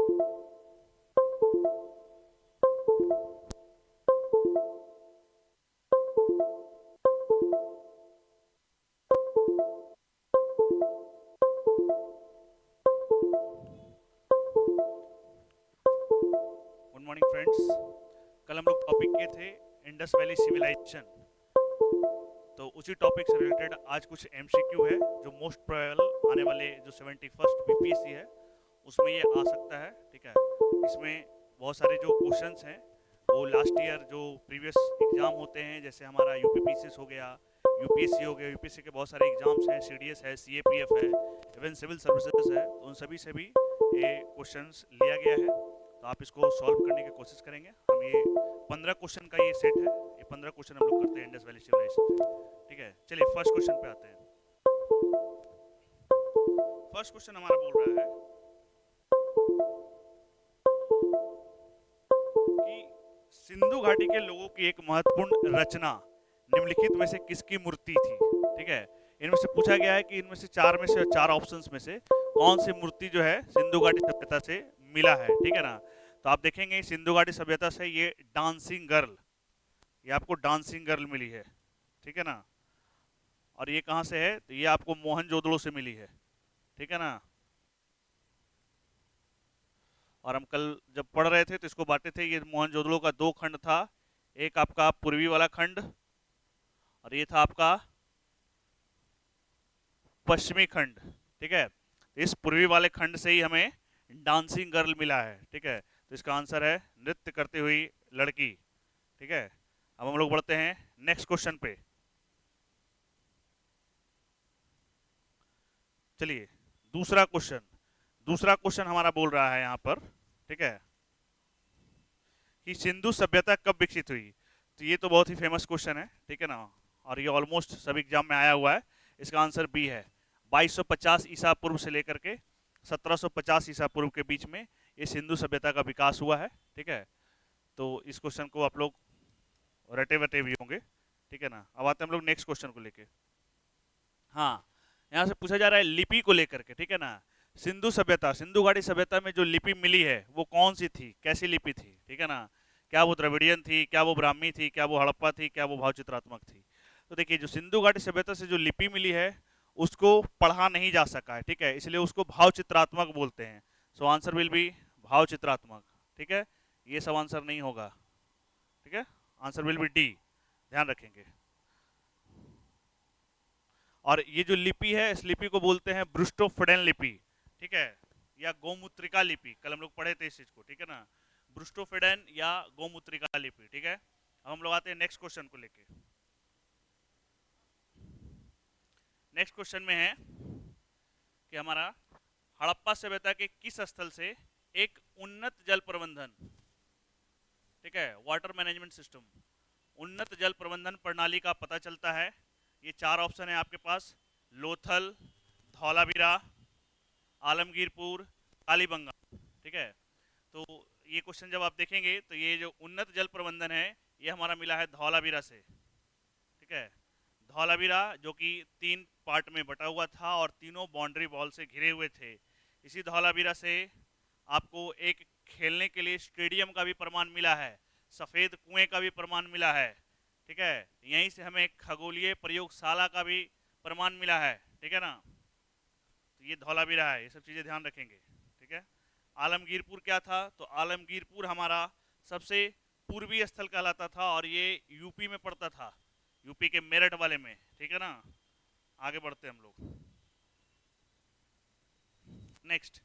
Good morning friends. कल हम लोग टॉपिक किए थे इंडस वैली सिविलाइजेशन। तो उसी टॉपिक से रिलेटेड आज कुछ एमसीक्यू है जो मोस्ट प्रोबेबल आने वाले जो 71st बीपीएससी है उसमें ये आ सकता है। ठीक है, इसमें बहुत सारे जो क्वेश्चंस हैं वो लास्ट ईयर जो प्रीवियस एग्जाम होते हैं, जैसे हमारा यूपीपीसीएस हो गया, यूपीएससी हो गया, यूपीएससी के बहुत सारे एग्जाम्स हैं, सीडीएस है, सीएपीएफ है, इवन सिविल सर्विसेज है, तो उन सभी से भी ये क्वेश्चंस लिया गया है। तो आप इसको सॉल्व करने की कोशिश करेंगे। हम ये 15 क्वेश्चन का ये सेट है, ये 15 क्वेश्चन हम लोग करते हैं इंडस वैली सिविलाइजेशन से। ठीक है, चलिए फर्स्ट क्वेश्चन पे आते हैं। फर्स्ट क्वेश्चन हमारा बोल रहा है कि सिंधु घाटी के लोगों की एक महत्वपूर्ण रचना निम्नलिखित में से किसकी मूर्ति थी। ठीक है, इनमें से पूछा गया है कि इनमें से चार ऑप्शंस में से कौन सी मूर्ति जो है सिंधु घाटी सभ्यता से मिला है। ठीक है ना, तो आप देखेंगे सिंधु घाटी सभ्यता से ये डांसिंग गर्ल, ये आपको डांसिंग गर्ल मिली है। ठीक है ना, और ये कहाँ से है, तो ये आपको मोहनजोदड़ो से मिली है। ठीक है ना, और हम कल जब पढ़ रहे थे तो इसको बांटे थे, ये मोहनजोदड़ो का दो खंड था, एक आपका पूर्वी वाला खंड और ये था आपका पश्चिमी खंड। ठीक है, तो इस पूर्वी वाले खंड से ही हमें डांसिंग गर्ल मिला है। ठीक है, तो इसका आंसर है नृत्य करती हुई लड़की। ठीक है, अब हम लोग बढ़ते हैं नेक्स्ट क्वेश्चन पे। चलिए दूसरा क्वेश्चन हमारा बोल रहा है यहाँ पर। ठीक है, कि सिंधु सभ्यता कब विकसित हुई। तो ये तो बहुत ही फेमस क्वेश्चन है। ठीक है ना, और ये ऑलमोस्ट सभी एग्जाम में आया हुआ है। इसका आंसर बी है, 2250 ईसा पूर्व से लेकर के 1750 ईसा पूर्व के बीच में ये सिंधु सभ्यता का विकास हुआ है। ठीक है, तो इस क्वेश्चन को आप लोग रटे वटे भी होंगे। ठीक है ना, अब आते हैं हम लोग नेक्स्ट क्वेश्चन को लेके। हाँ, यहाँ से पूछा जा रहा है लिपि को लेकर के। ठीक है ना, सिंधु घाटी सभ्यता में जो लिपि मिली है वो कौन सी थी, कैसी लिपि थी। ठीक है ना, क्या वो द्रविडियन थी, क्या वो ब्राह्मी थी, क्या वो हड़प्पा थी, क्या वो भाव चित्रात्मक थी। तो देखिए जो सिंधु घाटी सभ्यता से जो लिपि मिली है उसको पढ़ा नहीं जा सका है। ठीक है, इसलिए उसको भाव चित्रात्मक बोलते हैं। सो आंसर विल बी भाव चित्रात्मक। ठीक है, ये सब आंसर नहीं होगा। ठीक है, आंसर विल बी डी, ध्यान रखेंगे। और ये जो लिपि है इस लिपि को बोलते हैं ब्रुस्टोफिडेन लिपि। ठीक है, या गोमूत्रिका लिपि, कल हम लोग पढ़े थे इस चीज को। ठीक है ना, ब्रुस्टोफिडेन या गोमूत्रिका लिपि। ठीक है, अब हम लोग आते हैं नेक्स्ट क्वेश्चन को लेके। नेक्स्ट क्वेश्चन में है कि हमारा हड़प्पा सभ्यता के किस स्थल से एक उन्नत जल प्रबंधन, ठीक है, वाटर मैनेजमेंट सिस्टम, उन्नत जल प्रबंधन प्रणाली का पता चलता है। ये चार ऑप्शन है आपके पास, लोथल, धौलावीरा, आलमगीरपुर, कालीबंगा। ठीक है, तो ये क्वेश्चन जब आप देखेंगे तो ये जो उन्नत जल प्रबंधन है ये हमारा मिला है धौलावीरा से। ठीक है, धौलावीरा जो कि 3 पार्ट में बटा हुआ था और तीनों बाउंड्री वॉल से घिरे हुए थे। इसी धौलावीरा से आपको एक खेलने के लिए स्टेडियम का भी प्रमाण मिला है, सफ़ेद कुएं का भी प्रमाण मिला है। ठीक है, यहीं से हमें खगोलीय प्रयोगशाला का भी प्रमाण मिला है। ठीक है ना, तो ये धौलावीरा है, ये सब चीज़ें ध्यान रखेंगे। ठीक है, आलमगीरपुर क्या था, तो आलमगीरपुर हमारा सबसे पूर्वी स्थल कहलाता था और ये यूपी में पड़ता था, यूपी के मेरठ वाले में। ठीक है ना, आगे बढ़ते हैं हम लोग। नेक्स्ट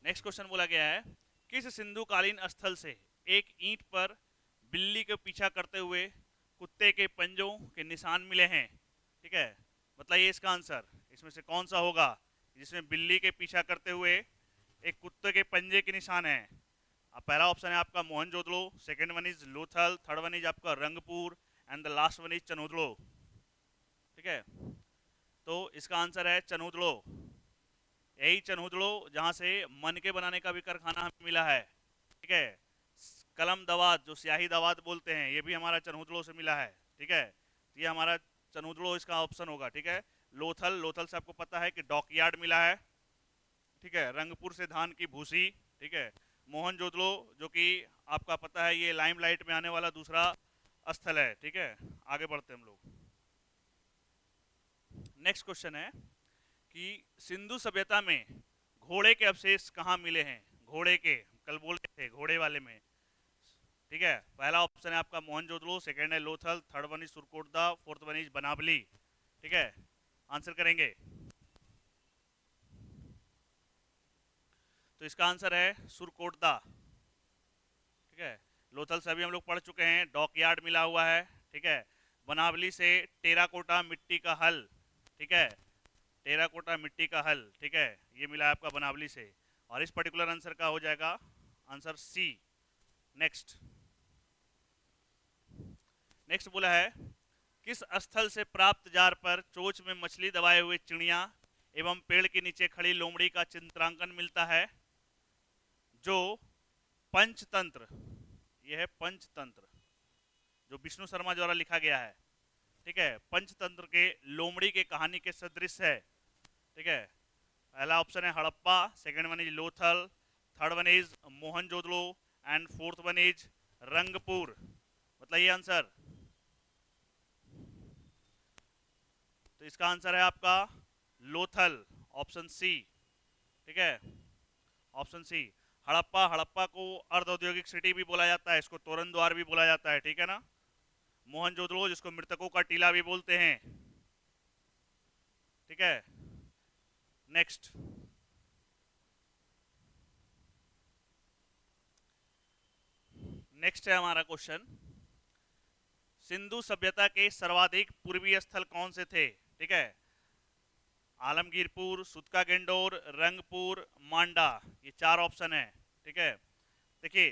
नेक्स्ट क्वेश्चन बोला गया है, किस सिंधुकालीन स्थल से एक ईंट पर बिल्ली के पीछा करते हुए कुत्ते के पंजों के निशान मिले हैं। ठीक है, बताइए इसका आंसर, इसमें से कौन सा होगा जिसमें बिल्ली के पीछा करते हुए एक कुत्ते के पंजे के निशान है। अब पहला ऑप्शन है आपका Mohenjodaro, second one is Lothal, third one is आपका Rangpur and the last one is Chanhudaro. ठीक है, तो इसका आंसर है चनोदड़ो। यही चनोदड़ो जहाँ से मन के बनाने का भी कारखाना हमें मिला है। ठीक है, कलम दवात जो स्याही दवात बोलते हैं ये भी हमारा चनोदड़ो से मिला है। ठीक है, तो ये हमारा चनोदड़ो इसका ऑप्शन होगा। ठीक है, लोथल से आपको पता है कि डॉकयार्ड मिला है। ठीक है, रंगपुर से धान की भूसी। ठीक है। मोहनजोदड़ो जो कि आपका पता है ये लाइमलाइट में आने वाला दूसरा स्थल है। ठीक है, आगे बढ़ते हैं हम लोग। नेक्स्ट क्वेश्चन है कि सिंधु सभ्यता में घोड़े के अवशेष कहाँ मिले हैं? घोड़े के, कल बोल रहे थे घोड़े वाले में। ठीक है, पहला ऑप्शन है आपका मोहनजोदड़ो, सेकंड है Lothal, third one is Surkotada, fourth one is Banawali. ठीक है, आंसर करेंगे। तो इसका आंसर है सुरकोटदा। ठीक है, लोथल से अभी हम लोग पढ़ चुके हैं, डॉकयार्ड मिला हुआ है। ठीक है, बनावली से टेराकोटा मिट्टी का हल। ठीक है, टेराकोटा मिट्टी का हल। ठीक है, ये मिला है आपका बनावली से। और इस पर्टिकुलर आंसर का हो जाएगा आंसर सी। नेक्स्ट नेक्स्ट बोला है किस स्थल से प्राप्त जार पर चोंच में मछली दबाए हुए चिड़िया एवं पेड़ के नीचे खड़ी लोमड़ी का चित्रांकन मिलता है? जो पंचतंत्र, यह है पंचतंत्र जो विष्णु शर्मा द्वारा लिखा गया है। ठीक है, पंचतंत्र के लोमड़ी के कहानी के सदृश है। ठीक है, पहला ऑप्शन है Harappa, second one is Lothal, third one is Mohenjodaro and fourth one is Rangpur. बताइए आंसर। तो इसका आंसर है आपका लोथल, ऑप्शन सी। ठीक है, ऑप्शन सी हड़प्पा। हड़प्पा को अर्ध औद्योगिक सिटी भी बोला जाता है, इसको तोरण द्वार भी बोला जाता है। ठीक है ना। मोहनजोदड़ो जिसको मृतकों का टीला भी बोलते हैं। ठीक है, नेक्स्ट नेक्स्ट है हमारा क्वेश्चन, सिंधु सभ्यता के सर्वाधिक पूर्वीय स्थल कौन से थे? ठीक है, आलमगीरपुर, सुतका गेंडोर, रंगपुर, मांडा, ये चार ऑप्शन है। ठीक है, देखिए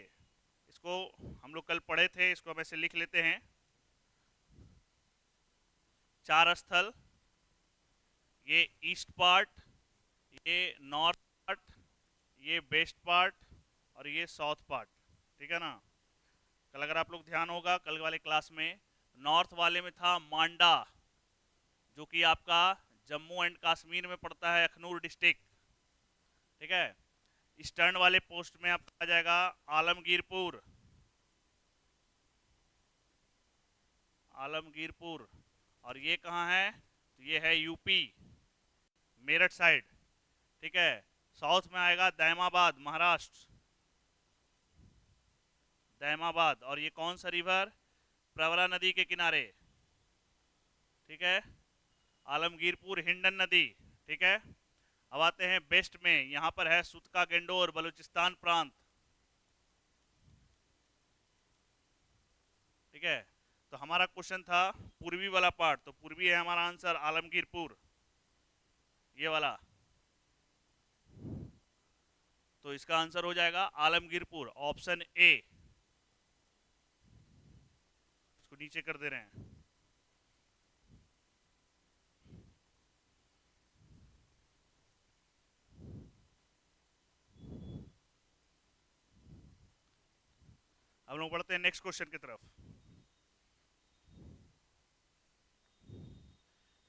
इसको हम लोग कल पढ़े थे, इसको हम ऐसे लिख लेते हैं। चार स्थल, ये ईस्ट पार्ट, ये नॉर्थ पार्ट, ये वेस्ट पार्ट और ये साउथ पार्ट। ठीक है ना। कल अगर आप लोग ध्यान होगा कल वाले क्लास में नॉर्थ वाले में था मांडा, जो कि आपका जम्मू एंड कश्मीर में पड़ता है, अखनूर डिस्ट्रिक्ट। ठीक है, ईस्टर्न वाले पोस्ट में आपका आ जाएगा आलमगीरपुर। आलमगीरपुर, और ये कहाँ है? तो ये है यूपी, मेरठ साइड। ठीक है, साउथ में आएगा दैमाबाद, महाराष्ट्र, दैमाबाद। और ये कौन सा रिवर? प्रवरा नदी के किनारे। ठीक है, आलमगीरपुर हिंडन नदी। ठीक है, अब आते हैं वेस्ट में, यहां पर है सुतका गेंडोर, बलूचिस्तान प्रांत। ठीक है, तो हमारा क्वेश्चन था पूर्वी वाला पार्ट, तो पूर्वी है हमारा आंसर आलमगीरपुर, ये वाला। तो इसका आंसर हो जाएगा आलमगीरपुर, ऑप्शन ए। इसको नीचे कर दे रहे हैं। हम लोग बढ़ते हैं नेक्स्ट क्वेश्चन की तरफ।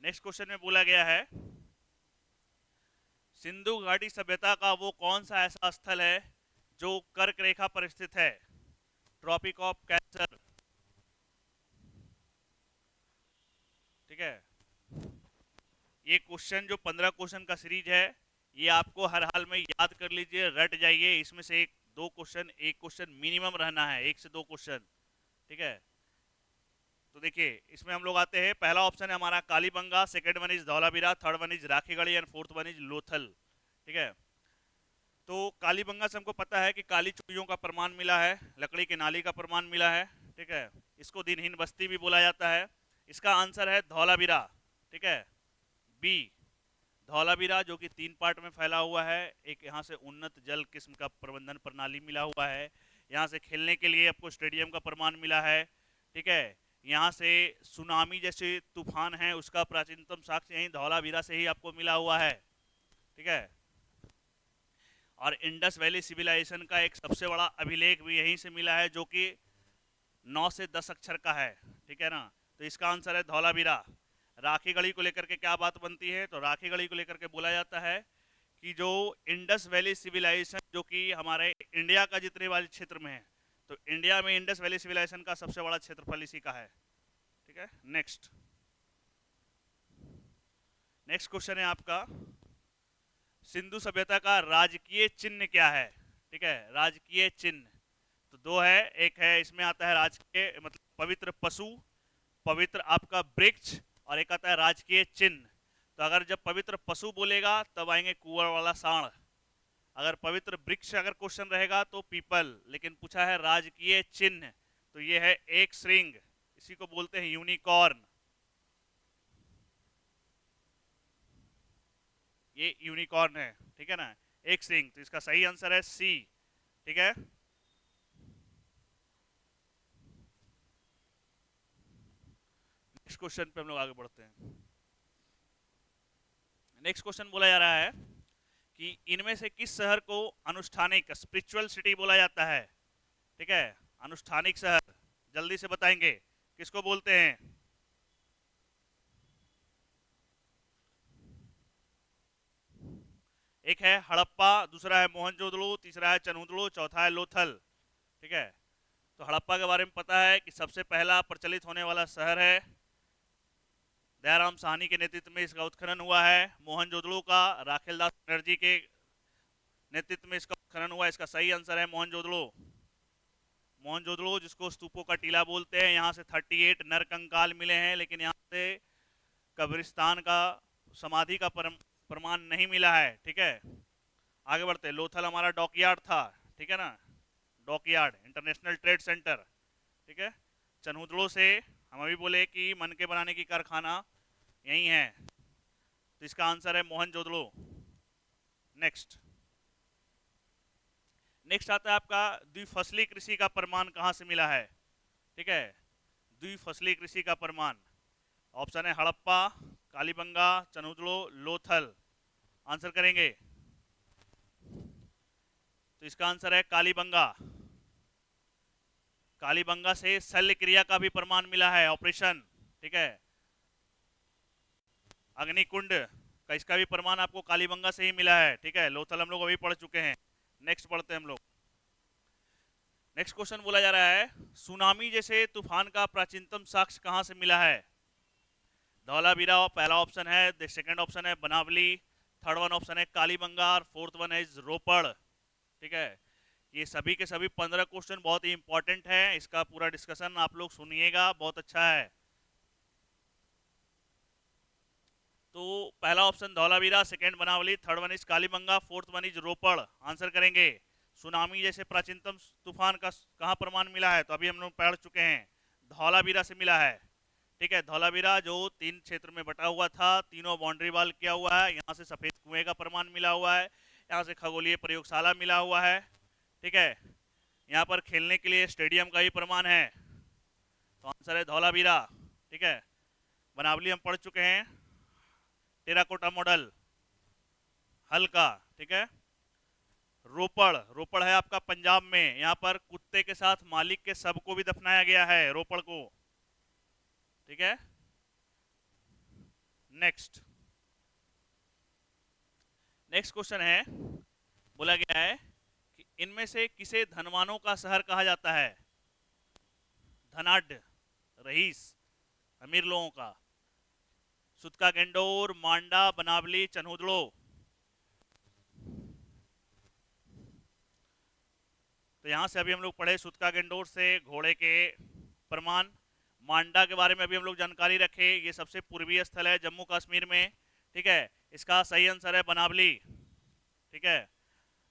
नेक्स्ट क्वेश्चन में बोला गया है सिंधु घाटी सभ्यता का वो कौन सा ऐसा स्थल है जो कर्क रेखा पर स्थित है? Tropic of cancer. ठीक है, ये क्वेश्चन जो 15 क्वेश्चन का सीरीज है, ये आपको हर हाल में याद कर लीजिए, रट जाइए। इसमें से एक दो क्वेश्चन, एक क्वेश्चन मिनिमम रहना है, एक से दो क्वेश्चन। ठीक है, तो देखिए इसमें हम लोग आते हैं, पहला ऑप्शन है हमारा Kalibangan, second one is Dholavira, third one is Rakhigarhi and fourth one is Lothal. ठीक है, तो कालीबंगा से हमको पता है कि काली चूड़ियों का प्रमाण मिला है, लकड़ी के नाली का प्रमाण मिला है। ठीक है, इसको दिनहीन बस्ती भी बोला जाता है। इसका आंसर है धौलावीरा। ठीक है, बी, धौलावीरा, जो कि 3 पार्ट में फैला हुआ है। एक यहाँ से उन्नत जल किस्म का प्रबंधन प्रणाली मिला हुआ है, यहाँ से खेलने के लिए आपको स्टेडियम का प्रमाण मिला है। ठीक है, यहाँ से सुनामी जैसे तूफान है उसका प्राचीनतम साक्ष्य यहीं धौलावीरा से ही आपको मिला हुआ है। ठीक है, और इंडस वैली सिविलाइजेशन का एक सबसे बड़ा अभिलेख भी यहीं से मिला है, जो कि 9 से 10 अक्षर का है। ठीक है ना, तो इसका आंसर है धौलावीरा। राखीगढ़ी को लेकर के क्या बात बनती है? तो राखीगढ़ी को लेकर के बोला जाता है कि जो इंडस वैली सिविलाइजेशन जो कि हमारे इंडिया का जितने वाले क्षेत्र में है, तो इंडिया में इंडस वैली सिविलाइजेशन का सबसे बड़ा क्षेत्रफल इसी का है। ठीक है, नेक्स्ट नेक्स्ट क्वेश्चन है आपका, सिंधु सभ्यता का राजकीय चिन्ह क्या है? ठीक है, राजकीय चिन्ह तो दो है, एक है इसमें आता है राजकीय मतलब पवित्र पशु, पवित्र आपका वृक्ष, और एक आता है राजकीय चिन्ह। तो अगर जब पवित्र पशु बोलेगा तब आएंगे कुंवर वाला सांड, अगर पवित्र वृक्ष अगर क्वेश्चन रहेगा तो पीपल, लेकिन पूछा है राजकीय चिन्ह तो ये है एक श्रृंग, इसी को बोलते हैं यूनिकॉर्न, ये यूनिकॉर्न है। ठीक है ना, एक श्रृंग, तो इसका सही आंसर है सी। ठीक है, नेक्स्ट क्वेश्चन पे हम लोग आगे बढ़ते हैं। नेक्स्ट क्वेश्चन बोला जा रहा है कि इनमें से किस शहर को अनुष्ठानिक स्पिरिचुअल सिटी बोला जाता है? ठीक है, अनुष्ठानिक शहर जल्दी से बताएंगे किसको बोलते हैं? एक है हड़प्पा, दूसरा है मोहनजोदड़ो, तीसरा है चनहुदड़ो, चौथा है लोथल। ठीक है, तो हड़प्पा के बारे में पता है कि सबसे पहला प्रचलित होने वाला शहर है, दयाराम साहनी के नेतृत्व में इसका उत्खनन हुआ है। मोहनजोदड़ो का राखेल दास बनर्जी के नेतृत्व में इसका उत्खनन हुआ, इसका सही आंसर है मोहनजोदड़ो। मोहनजोदड़ो जिसको स्तूपों का टीला बोलते हैं, यहाँ से 38 नर कंकाल मिले हैं, लेकिन यहाँ से कब्रिस्तान का समाधि का प्रमाण नहीं मिला है। ठीक है, आगे बढ़ते हैं। लोथल हमारा डॉकयार्ड था, ठीक है ना, डॉकयार्ड इंटरनेशनल ट्रेड सेंटर। ठीक है, चनहुदड़ो से हम अभी बोले कि मन के बनाने की कारखाना यही है, तो इसका आंसर है मोहनजोदड़ो। नेक्स्ट नेक्स्ट आता है आपका द्विफसली कृषि का प्रमाण कहाँ से मिला है? ठीक है, द्विफसली कृषि का प्रमाण, ऑप्शन है हड़प्पा, कालीबंगा, चनहुदड़ो, लोथल। आंसर करेंगे तो इसका आंसर है कालीबंगा। कालीबंगा से शल्य क्रिया का भी प्रमाण मिला है, ऑपरेशन। ठीक है, अग्निकुंड का इसका भी प्रमाण आपको कालीबंगा से ही मिला है। ठीक है, लोथल हम लोग अभी पढ़ चुके हैं। नेक्स्ट पढ़ते हैं हम लोग। नेक्स्ट क्वेश्चन बोला जा रहा है, सुनामी जैसे तूफान का प्राचीनतम साक्ष्य कहां से मिला है? धौलावीरा पहला ऑप्शन है, सेकंड ऑप्शन है बनावली, थर्ड वन ऑप्शन है कालीबंगा, और फोर्थ वन है रोपड़। ठीक है, ये सभी के सभी 15 क्वेश्चन बहुत ही इंपॉर्टेंट है, इसका पूरा डिस्कशन आप लोग सुनिएगा, बहुत अच्छा है। तो पहला option Dholavira, second Banawali, third one is Kalibanga, fourth one is Ropar. Answer करेंगे सुनामी जैसे प्राचीनतम तूफान का कहाँ प्रमाण मिला है? तो अभी हम लोग पढ़ चुके हैं, धौलावीरा से मिला है। ठीक है, धौलावीरा जो 3 क्षेत्र में बटा हुआ था, तीनों बाउंड्री वाल किया हुआ है, यहाँ से सफेद कुएं का प्रमाण मिला हुआ है, यहाँ से खगोलीय प्रयोगशाला मिला हुआ है। ठीक है, यहाँ पर खेलने के लिए स्टेडियम का ही प्रमाण है, तो आंसर है धौलावीरा। ठीक है, बनावली हम पढ़ चुके हैं, टेराकोटा मॉडल हल्का। ठीक है, रोपड़, रोपड़ है आपका पंजाब में, यहाँ पर कुत्ते के साथ मालिक के शव को भी दफनाया गया है, रोपड़ को। ठीक है, नेक्स्ट नेक्स्ट क्वेश्चन है, बोला गया है कि इनमें से किसे धनवानों का शहर कहा जाता है? धनाढ़, रईस, अमीर लोगों का। सुतका गेंडोर, मांडा, बनावली, चनहुदड़ो। तो यहाँ से अभी हम लोग पढ़े सुतका गेंडोर से घोड़े के प्रमाण। मांडा के बारे में अभी हम लोग जानकारी रखे, ये सबसे पूर्वीय स्थल है जम्मू कश्मीर में। ठीक है, इसका सही आंसर है बनावली। ठीक है,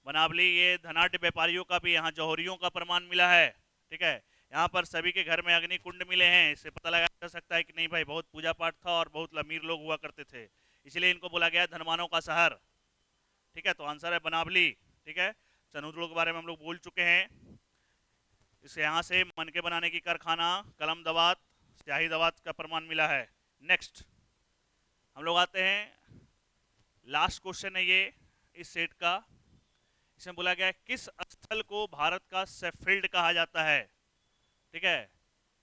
बनावली, ये धनाढ़ व्यापारियों का भी, यहाँ जौहरियों का प्रमाण मिला है। ठीक है, यहाँ पर सभी के घर में अग्नि कुंड मिले हैं, इससे पता लगाया जा सकता है कि नहीं भाई बहुत पूजा पाठ था और बहुत अमीर लोग हुआ करते थे, इसलिए इनको बोला गया धनवानों का शहर। ठीक है, तो आंसर है बनावली। ठीक है, चनहुदड़ो के बारे में हम लोग बोल चुके हैं, इसे यहाँ से मन के बनाने की कारखाना, कलम दवात, स्याही दवात का प्रमाण मिला है। नेक्स्ट हम लोग आते हैं, लास्ट क्वेश्चन है ये इस सेट का, इसमें बोला गया है किस स्थल को भारत का सेफील्ड कहा जाता है? ठीक है,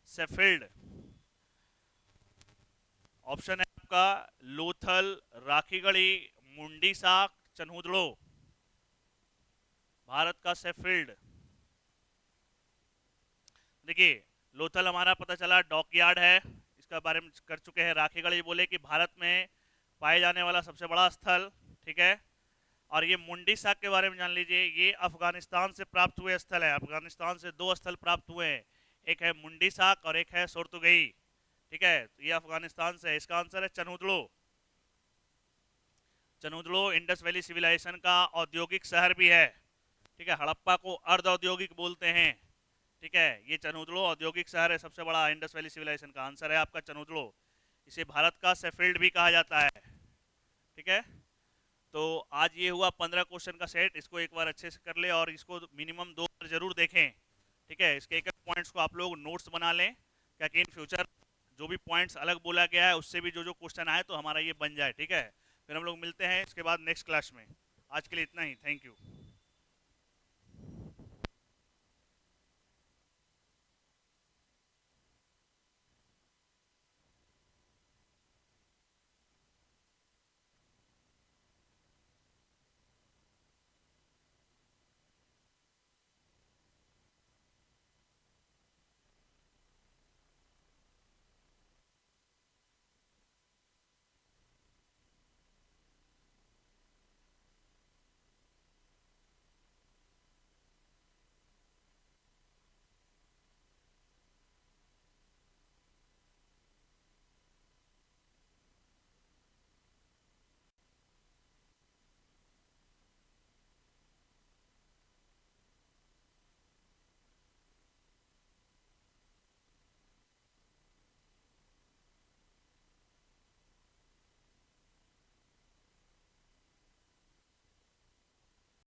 सेफील्ड, ऑप्शन है आपका लोथल, राखीगढ़ी, मुंडी साख, चनहुदड़ो, भारत का शेफील्ड। देखिए लोथल हमारा पता चला डॉकयार्ड है, इसका बारे में कर चुके हैं। राखीगढ़ ये बोले कि भारत में पाए जाने वाला सबसे बड़ा स्थल, ठीक है। और ये मुंडी साक के बारे में जान लीजिए, ये अफगानिस्तान से प्राप्त हुए स्थल है। अफगानिस्तान से दो स्थल प्राप्त हुए हैं, एक है मुंडी साक और एक है सोर्तुगई, ठीक है। तो ये अफगानिस्तान से है। इसका आंसर है Chanhudaro. Chanhudaro Indus Valley Civilisation का औद्योगिक शहर भी है, ठीक है। हड़प्पा को अर्ध औद्योगिक बोलते हैं, ठीक है। ये चनहुदड़ो औद्योगिक शहर है सबसे बड़ा इंडस वैली सिविलाइजेशन का। आंसर है आपका चनहुदड़ो। इसे भारत का शेफील्ड भी कहा जाता है, ठीक है। तो आज ये हुआ 15 क्वेश्चन का सेट। इसको एक बार अच्छे से कर ले और इसको मिनिमम 2 बार जरूर देखें, ठीक है। इसके एक एक पॉइंट्स को आप लोग नोट्स बना लें, क्या कि इन फ्यूचर जो भी पॉइंट्स अलग बोला गया है उससे भी जो जो क्वेश्चन आए तो हमारा ये बन जाए, ठीक है। फिर हम लोग मिलते हैं इसके बाद नेक्स्ट क्लास में। आज के लिए इतना ही, थैंक यू।